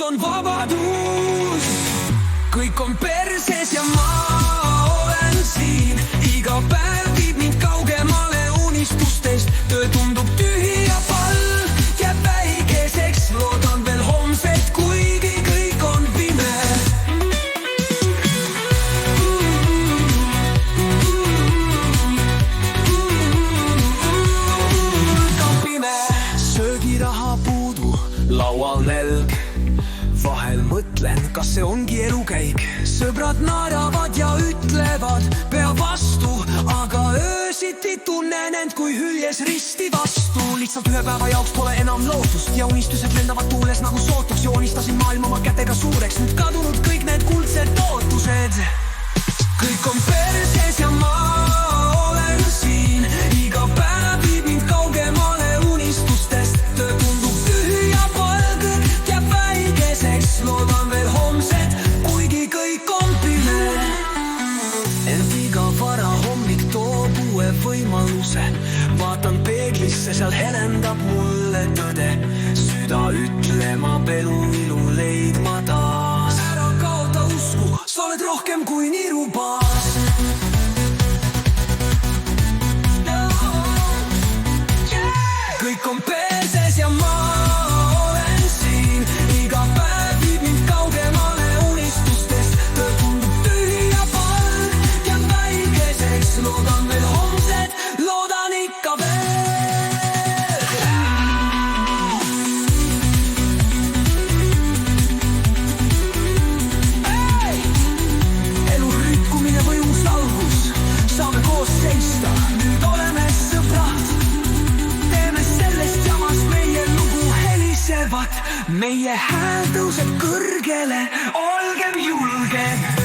on vabadus. Kõik on perses ja ma olen siin. Iga päev viib mind kaugemale unistustest. Töö tundub tühi ja pall jääb väikeseks. Loodan veel homset, kuigi kõik on pime. Söögiraha puudu, laual nälg. Vahel mõtlen, kas see ongi elukäik. Sõbrad naeravad ja ütlevad pea vastu, aga öösiti tunnen end kui hüljes risti vastu. Lihtsalt ühe päeva jaoks pole enam lootust ja unistused lendavad tuules nagu sootuks. Joonistasin maailma oma kätega suureks, nüüd kadunud kõik need kuldsed ootused. Kõik on perses ja ma olen siin. Iga päev viib mind kaugemale unistustest. Töö tundub tühi ja palk jääb väikeseks. Loodan veel homset, kuigi kõik on pime. Ent iga varahommik toob uue võimaluse. Vaatan peeglisse, seal helendab mulle tõde. Süda ütlema elu ilu leidma taas. Ära kaota usku, sa oled rohkem kui nirubaas. Kõik on perses ja ma olen siin. Iga päev viib mind kaugemale unistustest. Töö tundub tühi ja palk jääb väikeseks. Loodan veel homset, loodan ikka veel. Elu rikkumine või uus algus, saame koos seista. Nüüd oleme sõbrad. Teeme sellest jamast meie lugu helisevat. Meie hääl tõuseb kõrgele, olgem julged.